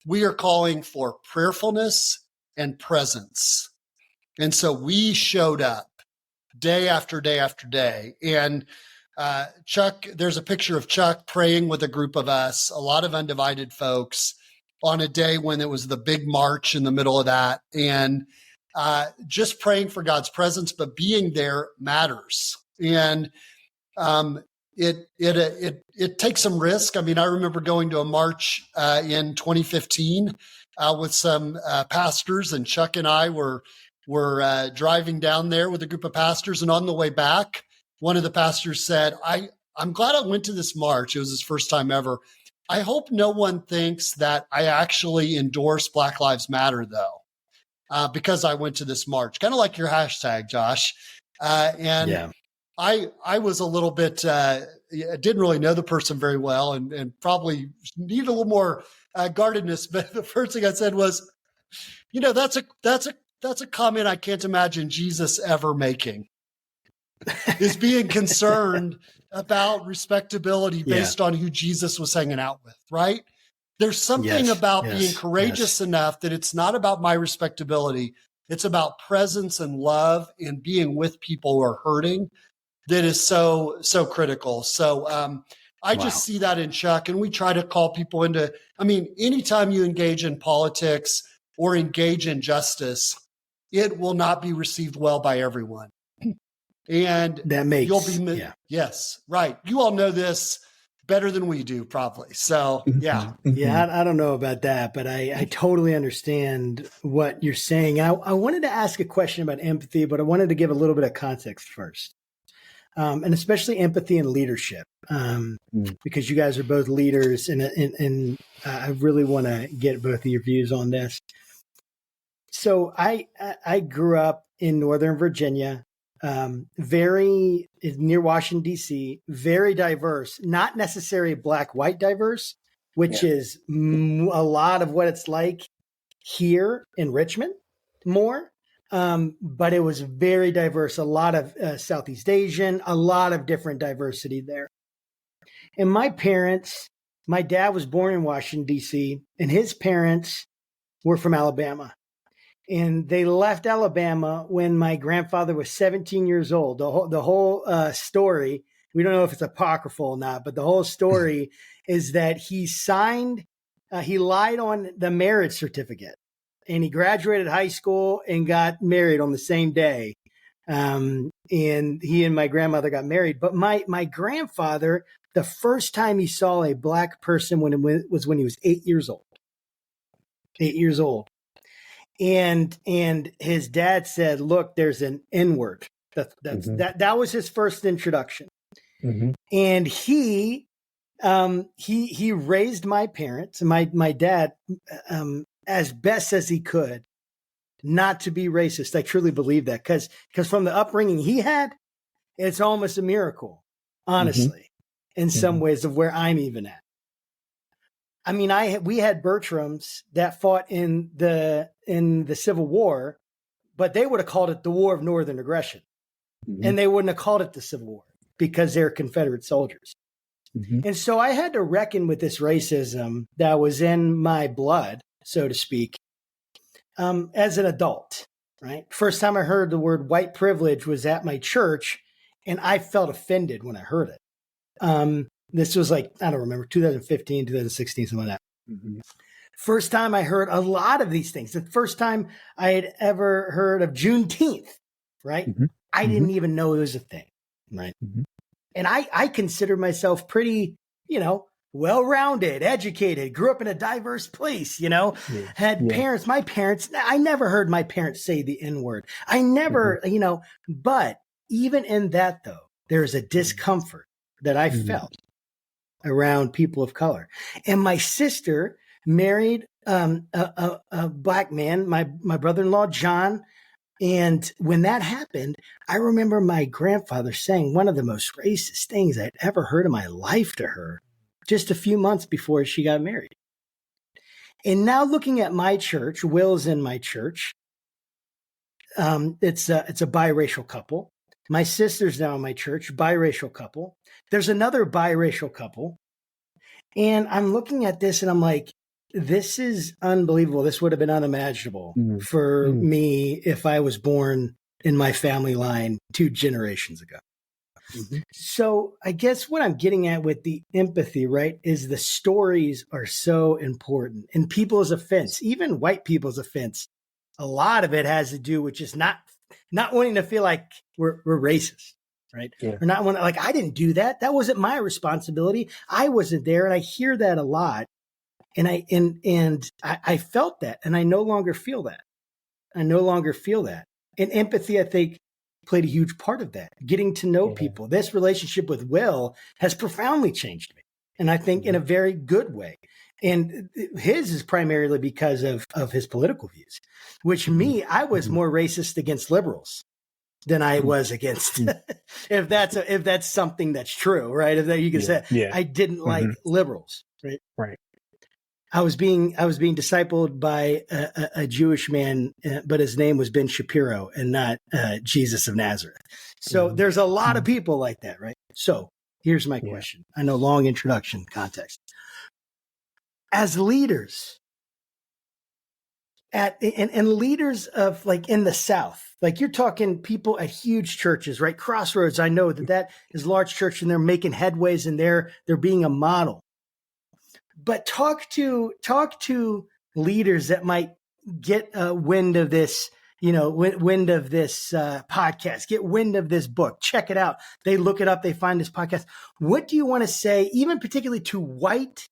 we are calling for prayerfulness and presence. And so we showed up day after day after day. And Chuck, there's a picture of Chuck praying with a group of us, a lot of undivided folks, on a day when it was the big march in the middle of that. And just praying for God's presence, but being there matters. And it takes some risk. I mean, I remember going to a march in 2015 with some pastors, and Chuck and I were driving down there with a group of pastors. And on the way back, one of the pastors said, I'm glad I went to this march. It was his first time ever. I hope no one thinks that I actually endorse Black Lives Matter, though, because I went to this march, kind of like your hashtag, Josh. I was a little bit, didn't really know the person very well and probably need a little more guardedness. But the first thing I said was, that's a comment I can't imagine Jesus ever making, is being concerned about respectability based on who Jesus was hanging out with, right? There's something about being courageous enough that it's not about my respectability. It's about presence and love and being with people who are hurting. That is so critical. So I just see that in Chuck, and we try to call people into, anytime you engage in politics or engage in justice, it will not be received well by everyone. And yes, right. You all know this better than we do, probably. So, yeah. I don't know about that, but I totally understand what you're saying. I wanted to ask a question about empathy, but I wanted to give a little bit of context first. And especially empathy and leadership, because you guys are both leaders, and I really want to get both of your views on this. So I grew up in Northern Virginia, very near Washington, D.C., very diverse, not necessarily black-white diverse, which is a lot of what it's like here in Richmond more. But it was very diverse, a lot of Southeast Asian, a lot of different diversity there. And my dad was born in Washington, D.C., and his parents were from Alabama. And they left Alabama when my grandfather was 17 years old. The whole story, we don't know if it's apocryphal or not, but the whole story is that he lied on the marriage certificate. And he graduated high school and got married on the same day. And he and my grandmother got married. But my grandfather, the first time he saw a black person was when he was 8 years old. 8 years old. And his dad said, look, there's an N-word. That was his first introduction. Mm-hmm. And he raised my parents, my dad, as best as he could, not to be racist. I truly believe that because from the upbringing he had, it's almost a miracle, honestly, in some ways of where I'm even at. I mean, we had Bertrams that fought in the Civil War, but they would have called it the War of Northern Aggression, and they wouldn't have called it the Civil War because they're Confederate soldiers. And so I had to reckon with this racism that was in my blood, so to speak, as an adult, right? First time I heard the word white privilege was at my church, and I felt offended when I heard it. This was like, I don't remember, 2015, 2016, something like that. Mhm. First time I heard a lot of these things. The first time I had ever heard of Juneteenth, right? Mhm. I didn't even know it was a thing, right? Mhm. And I consider myself pretty, well-rounded, educated, grew up in a diverse place, had parents, my parents, I never heard my parents say the N-word. I never, but even in that though, there's a discomfort that I felt around people of color. And my sister married a black man, my brother-in-law, John. And when that happened, I remember my grandfather saying one of the most racist things I'd ever heard in my life to her just a few months before she got married. And now looking at my church, Will's in my church. It's a biracial couple. My sister's now in my church, biracial couple. There's another biracial couple. And I'm looking at this and I'm like, this is unbelievable. This would have been unimaginable for me if I was born in my family line 2 generations ago. So I guess what I'm getting at with the empathy, right, is the stories are so important. And people's offense, even white people's offense, a lot of it has to do with just not wanting to feel like we're racist. Right. Yeah. Or not when I didn't do that. That wasn't my responsibility. I wasn't there. And I hear that a lot. And I felt that. And I no longer feel that. And empathy, I think, played a huge part of that. Getting to know people. This relationship with Will has profoundly changed me. And I think in a very good way. And his is primarily because of his political views, which I was more racist against liberals than I was against, if that's something that's true, right? If you can say, I didn't like liberals, right? Right. I was being discipled by a Jewish man, but his name was Ben Shapiro and not Jesus of Nazareth. So there's a lot of people like that, right? So here's my question. I know, long introduction context. As leaders, and leaders of in the South, you're talking people at huge churches, right? Crossroads, I know that is a large church and they're making headways and they're being a model. But talk to leaders that might get wind of this, wind of this podcast, get wind of this book, check it out. They look it up, they find this podcast. What do you want to say, even particularly to white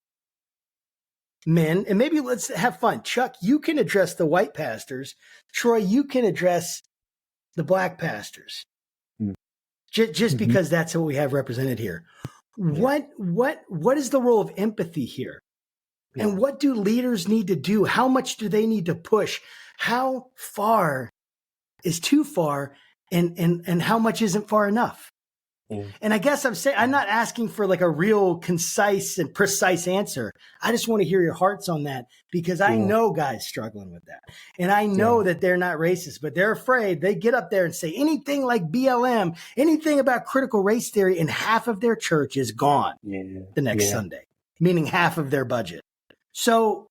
men? And maybe let's have fun. Chuck, you can address the white pastors. Troy, you can address the black pastors. Just because that's what we have represented here. What is the role of empathy here? And what do leaders need to do? How much do they need to push? How far is too far, and how much isn't far enough? And I guess I'm not asking for a real concise and precise answer. I just want to hear your hearts on that, because I know guys struggling with that. And I know that they're not racist, but they're afraid. They get up there and say anything like BLM, anything about critical race theory, and half of their church is gone the next Sunday, meaning half of their budget. So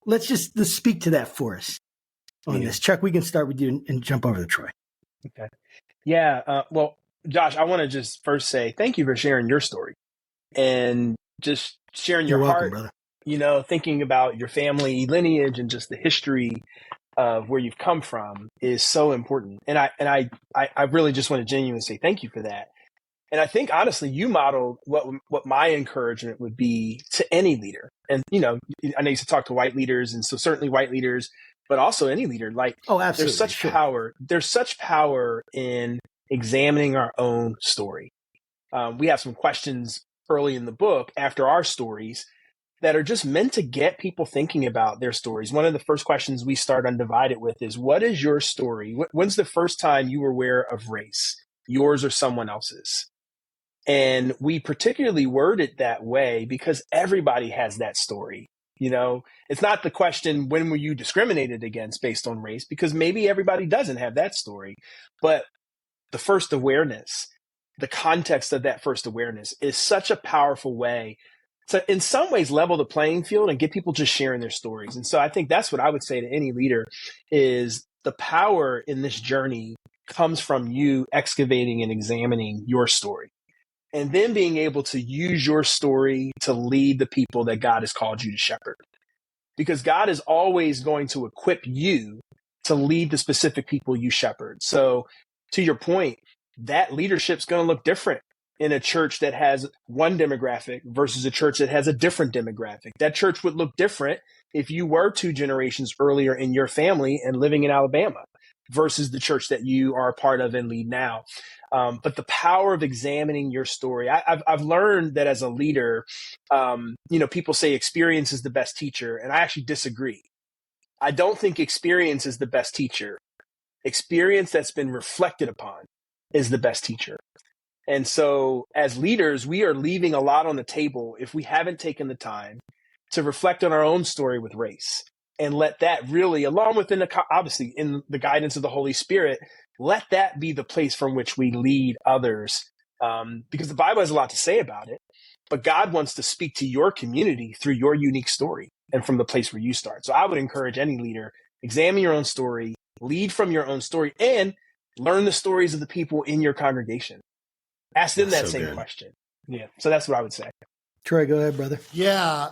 let's speak to that for us on this. Chuck, we can start with you and jump over to Troy. Okay. Yeah. Well, Josh, I want to just first say thank you for sharing your story and just sharing your heart, brother. Thinking about your family lineage and just the history of where you've come from is so important. And I really just want to genuinely say thank you for that. And I think, honestly, you modeled what my encouragement would be to any leader. And, I know you used to talk to white leaders, and so certainly white leaders, but also any leader. Absolutely. There's such power. There's such power in examining our own story. We have some questions early in the book after our stories that are just meant to get people thinking about their stories. One of the first questions we start Undivided with is, what is your story? When's the first time you were aware of race, yours or someone else's? And we particularly word it that way because everybody has that story. It's not the question, when were you discriminated against based on race? Because maybe everybody doesn't have that story. But the first awareness, the context of that first awareness is such a powerful way to, in some ways, level the playing field and get people just sharing their stories. And so I think that's what I would say to any leader is the power in this journey comes from you excavating and examining your story. And then being able to use your story to lead the people that God has called you to shepherd. because God is always going to equip you to lead the specific people you shepherd. So to your point, that leadership's going to look different in a church that has one demographic versus a church that has a different demographic. That church would look different if you were 2 generations earlier in your family and living in Alabama versus the church that you are a part of and lead now. But the power of examining your story, I've learned that as a leader, people say experience is the best teacher, and I actually disagree. I don't think experience is the best teacher. Experience that's been reflected upon is the best teacher. And so as leaders, we are leaving a lot on the table if we haven't taken the time to reflect on our own story with race and let that really, along with obviously in the guidance of the Holy Spirit, let that be the place from which we lead others. Because the Bible has a lot to say about it, but God wants to speak to your community through your unique story and from the place where you start. So I would encourage any leader, examine your own story, lead from your own story, and learn the stories of the people in your congregation. Ask them that same question. Yeah. So that's what I would say. Troy, go ahead, brother. Yeah.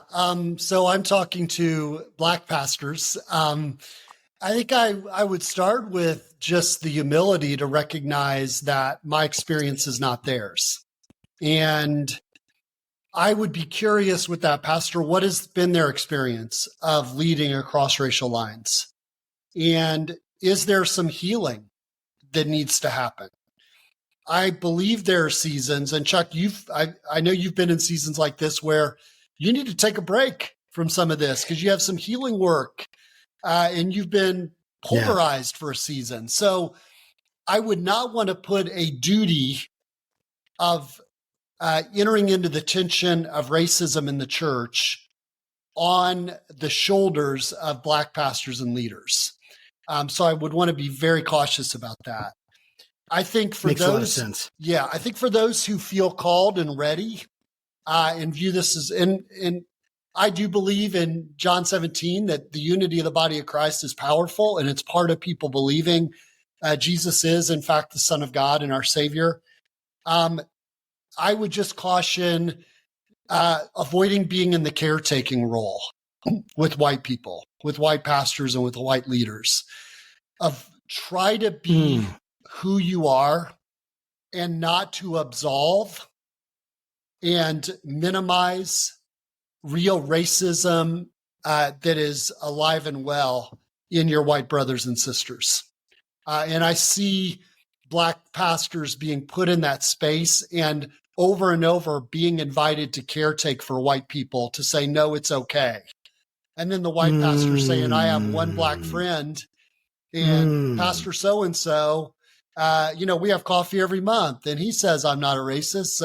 So I'm talking to Black pastors. I think I would start with just the humility to recognize that my experience is not theirs. And I would be curious with that, Pastor, what has been their experience of leading across racial lines? And is there some healing that needs to happen? I believe there are seasons, and Chuck, I know you've been in seasons like this where you need to take a break from some of this because you have some healing work and you've been pulverized for a season. So I would not want to put a duty of entering into the tension of racism in the church on the shoulders of Black pastors and leaders. So I would want to be very cautious about that. I think for Makes a lot of sense. Yeah, I think for those who feel called and ready and view this as, and I do believe in John 17 that the unity of the body of Christ is powerful, and it's part of people believing Jesus is, in fact, the Son of God and our Savior. I would just caution avoiding being in the caretaking role with white people, with white pastors, and with white leaders. Try to be who you are and not to absolve and minimize real racism that is alive and well in your white brothers and sisters. And I see Black pastors being put in that space and over being invited to caretake for white people to say, no, it's okay. And then the white pastor saying, I have one Black friend and Pastor so-and-so, we have coffee every month. And he says, I'm not a racist.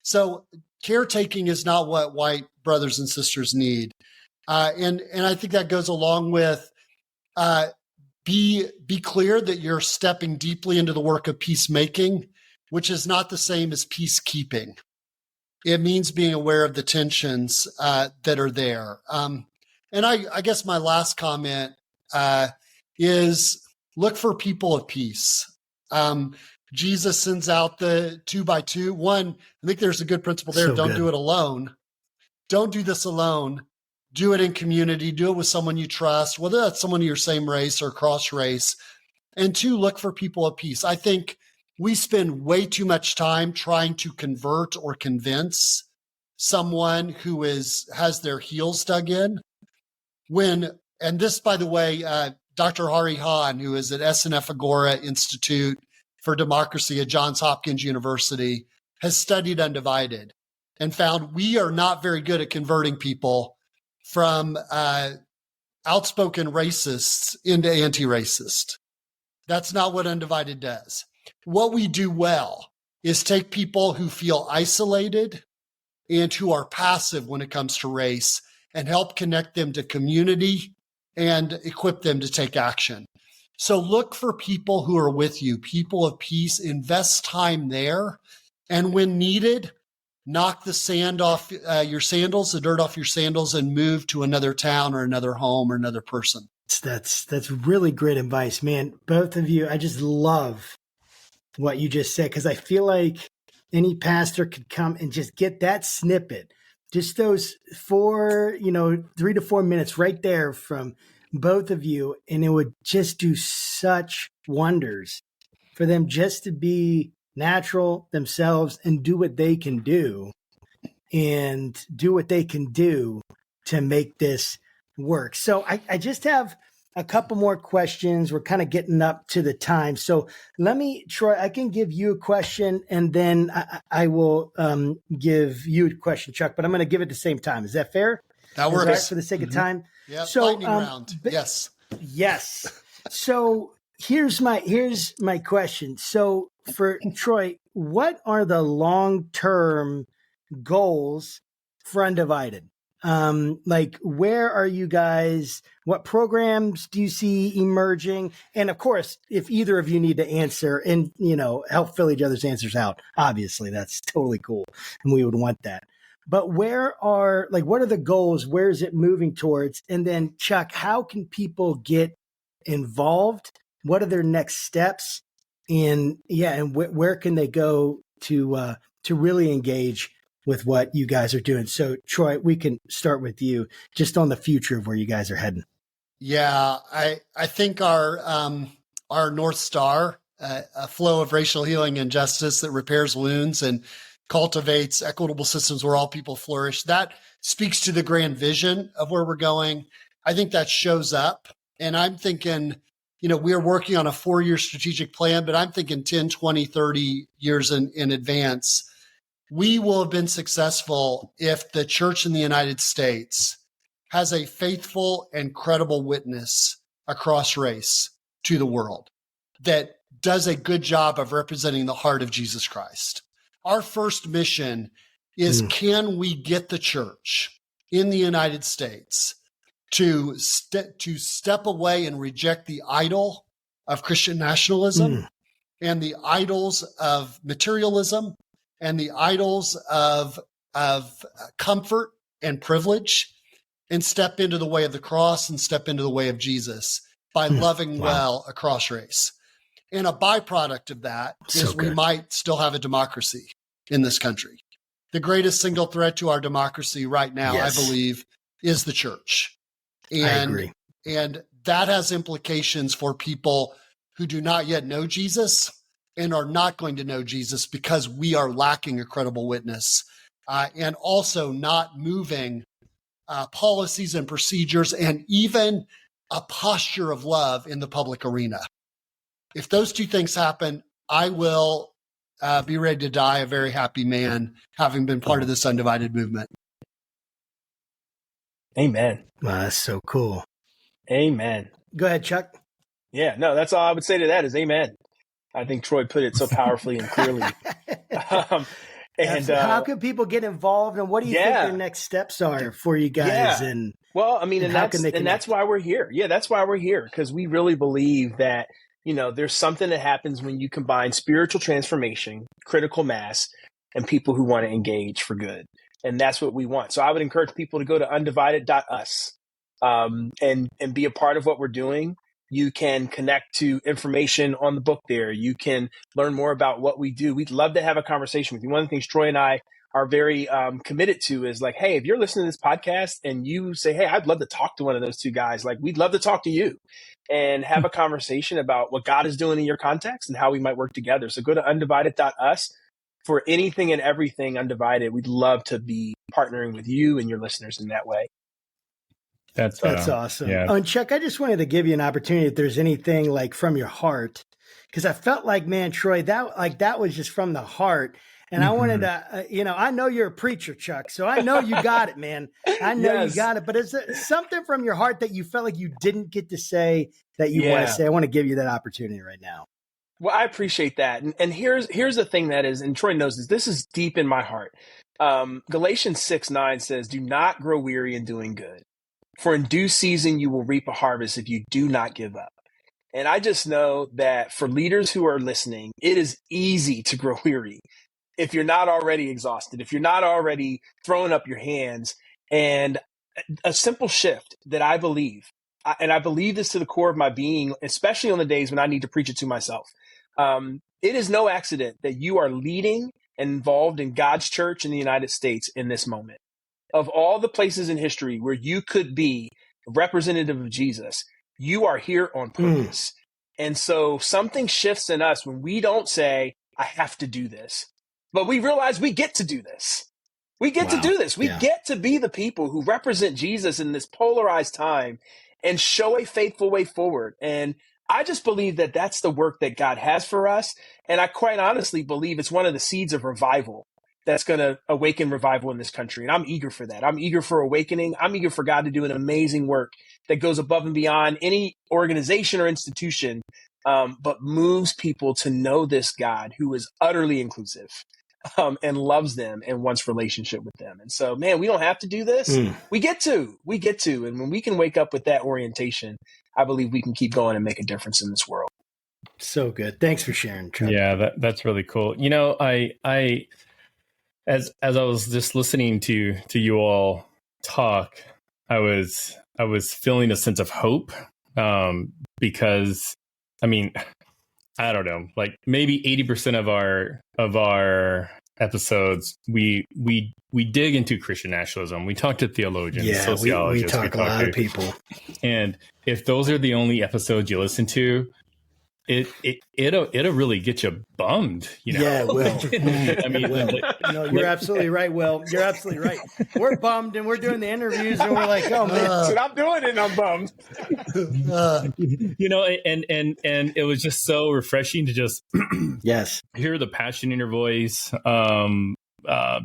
So caretaking is not what white brothers and sisters need. And I think that goes along with be clear that you're stepping deeply into the work of peacemaking, which is not the same as peacekeeping. It means being aware of the tensions that are there. And I guess my last comment is look for people of peace. Jesus sends out the 2 by 2. One, I think there's a good principle there. Don't do it alone. Don't do this alone. Do it in community. Do it with someone you trust, whether that's someone of your same race or cross race. And 2, look for people of peace. I think we spend way too much time trying to convert or convince someone who has their heels dug in. And this, by the way, Dr. Hari Hahn, who is at SNF Agora Institute for Democracy at Johns Hopkins University, has studied Undivided and found we are not very good at converting people from outspoken racists into anti-racist. That's not what Undivided does. What we do well is take people who feel isolated and who are passive when it comes to race and help connect them to community and equip them to take action. So look for people who are with you, people of peace, invest time there. And when needed, knock the sand off your sandals, the dirt off your sandals, and move to another town or another home or another person. That's really great advice, man. Both of you, I just love what you just said, because I feel like any pastor could come and just get that snippet just those 3 to 4 minutes right there from both of you. And it would just do such wonders for them just to be natural themselves and do what they can do to make this work. So I just have a couple more questions. We're kind of getting up to the time. So Troy, I can give you a question and then I will give you a question, Chuck, but I'm going to give it at the same time. Is that fair? That works. Right for the sake of time? Yeah, so, lightning round. Yes. Yes. So here's my question. So for Troy, what are the long-term goals for Undivided? Like, where are you guys? What programs do you see emerging? And of course, if either of you need to answer and, help fill each other's answers out, obviously that's totally cool. And we would want that. But what are the goals? Where is it moving towards? And then Chuck, how can people get involved? What are their next steps? And where can they go to really engage with what you guys are doing? So Troy, we can start with you just on the future of where you guys are heading. Yeah, I think our North Star, a flow of racial healing and justice that repairs wounds and cultivates equitable systems where all people flourish, that speaks to the grand vision of where we're going. I think that shows up. And I'm thinking, we're working on a 4-year strategic plan, but I'm thinking 10, 20, 30 years in advance. We will have been successful if the church in the United States has a faithful and credible witness across race to the world that does a good job of representing the heart of Jesus Christ. Our first mission is, can we get the church in the United States to step away and reject the idol of Christian nationalism and the idols of materialism and the idols of comfort and privilege, and step into the way of the cross and step into the way of Jesus by loving well across race. And a byproduct of that is we might still have a democracy in this country. The greatest single threat to our democracy right now, I believe, is the church. And, I agree. And that has implications for people who do not yet know Jesus and are not going to know Jesus because we are lacking a credible witness, and also not moving policies and procedures and even a posture of love in the public arena. If those two things happen, I will be ready to die a very happy man, having been part of this Undivided movement. Amen. Wow, that's so cool. Amen. Go ahead, Chuck. Yeah, no, that's all I would say to that is amen. I think Troy put it so powerfully and clearly. How can people get involved, and what do you think their next steps are for you guys? Yeah. And well, I mean, and that's why we're here. Yeah, that's why we're here, because we really believe that, there's something that happens when you combine spiritual transformation, critical mass, and people who want to engage for good. And that's what we want. So I would encourage people to go to undivided.us and be a part of what we're doing. You can connect to information on the book there. You can learn more about what we do. We'd love to have a conversation with you. One of the things Troy and I are very committed to is like, hey, if you're listening to this podcast and you say, hey, I'd love to talk to one of those two guys, like we'd love to talk to you and have a conversation about what God is doing in your context and how we might work together. So go to undivided.us for anything and everything Undivided. We'd love to be partnering with you and your listeners in that way. That's awesome. Yeah. Oh, and Chuck, I just wanted to give you an opportunity if there's anything like from your heart, because I felt like, man, Troy, that was just from the heart. And I wanted to, I know you're a preacher, Chuck, so I know you got it, man. I know you got it. But is there something from your heart that you felt like you didn't get to say that you want to say? I want to give you that opportunity right now. Well, I appreciate that. And here's the thing that is, and Troy knows this is deep in my heart. Galatians 6:9 says, do not grow weary in doing good. For in due season, you will reap a harvest if you do not give up. And I just know that for leaders who are listening, it is easy to grow weary if you're not already exhausted, if you're not already throwing up your hands. And a simple shift that I believe, and I believe this to the core of my being, especially on the days when I need to preach it to myself. It is no accident that you are leading and involved in God's church in the United States in this moment. of all the places in history where you could be a representative of Jesus, you are here on purpose. And so something shifts in us when we don't say, I have to do this, but we realize we get to do this. We get to do this. We get to be the people who represent Jesus in this polarized time and show a faithful way forward. And I just believe that that's the work that God has for us. And I quite honestly believe it's one of the seeds of revival that's going to awaken revival in this country. And I'm eager for that. I'm eager for awakening. I'm eager for God to do an amazing work that goes above and beyond any organization or institution, but moves people to know this God who is utterly inclusive. And loves them and wants relationship with them. And so, man, we don't have to do this. We get to. And when we can wake up with that orientation, I believe we can keep going and make a difference in this world. So good. Thanks for sharing, Chuck. Yeah, that's really cool. You know, I as I was just listening to you all talk, I was feeling a sense of hope, because, I mean, I don't know, like maybe 80% of our episodes, we dig into Christian nationalism. We talk to theologians, sociologists. We talk a lot of people. And if those are the only episodes you listen to, it'll really get you bummed, you know? Yeah, it will. I mean, no, you're absolutely right, Will. You're absolutely right. We're bummed and we're doing the interviews and we're like, oh man, that's what I'm doing and I'm bummed. You know, and it was just so refreshing to just hear the passion in your voice.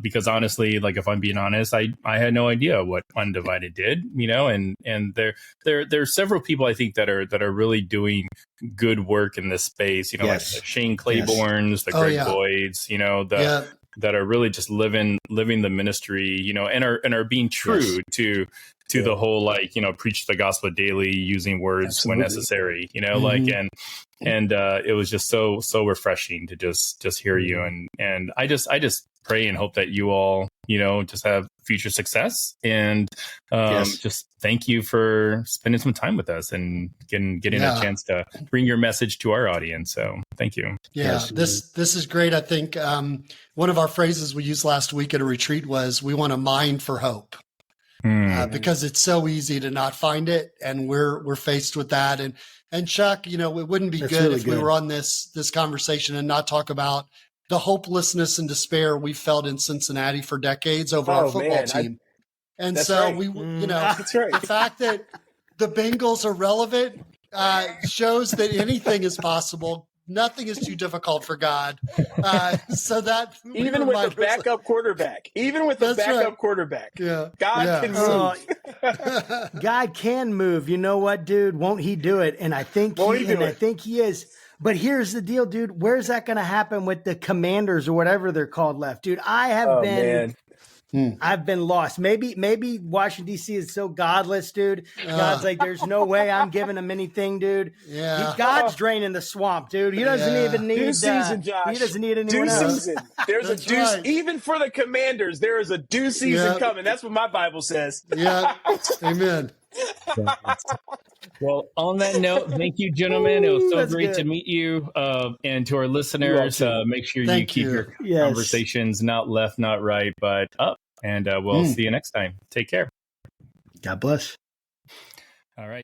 Because honestly, like if I'm being honest, I had no idea what Undivided did, you know, and there are several people I think that are really doing good work in this space, you know, like the Shane Claibornes, the Greg Boyds, you know, that are really just living the ministry, you know, and are being true to the whole, like, you know, preach the gospel daily, using words when necessary, you know, like, and it was just so refreshing to just hear you. And I just pray and hope that you all, you know, just have future success, and just thank you for spending some time with us and getting a chance to bring your message to our audience. So thank you. Yeah, this is great. I think one of our phrases we used last week at a retreat was, we want to mine for hope. Because it's so easy to not find it, and we're faced with that. And Chuck, you know, it wouldn't be good if we were on this conversation and not talk about the hopelessness and despair we felt in Cincinnati for decades over our football team. And so we, you know, the fact that the Bengals are relevant shows that anything is possible. Nothing is too difficult for God. So that even with the backup quarterback, God can move. God can move. You know what, dude? Won't he do it? And I think I think he is. But here's the deal, dude. Where's that going to happen with the Commanders or whatever they're called left, dude? I have I've been lost. Maybe Washington, D.C. is so godless, dude. God's like, there's no way I'm giving him anything, dude. Yeah. God's draining the swamp, dude. He doesn't even need due season, Josh. He doesn't need anyone else. Season. There's a due even for the Commanders, there is a due season coming. That's what my Bible says. Yeah. Amen. Well, on that note, thank you, gentlemen. It was so great to meet you. And to our listeners, make sure you keep your conversations not left, not right, but up. And we'll see you next time. Take care. God bless. All right.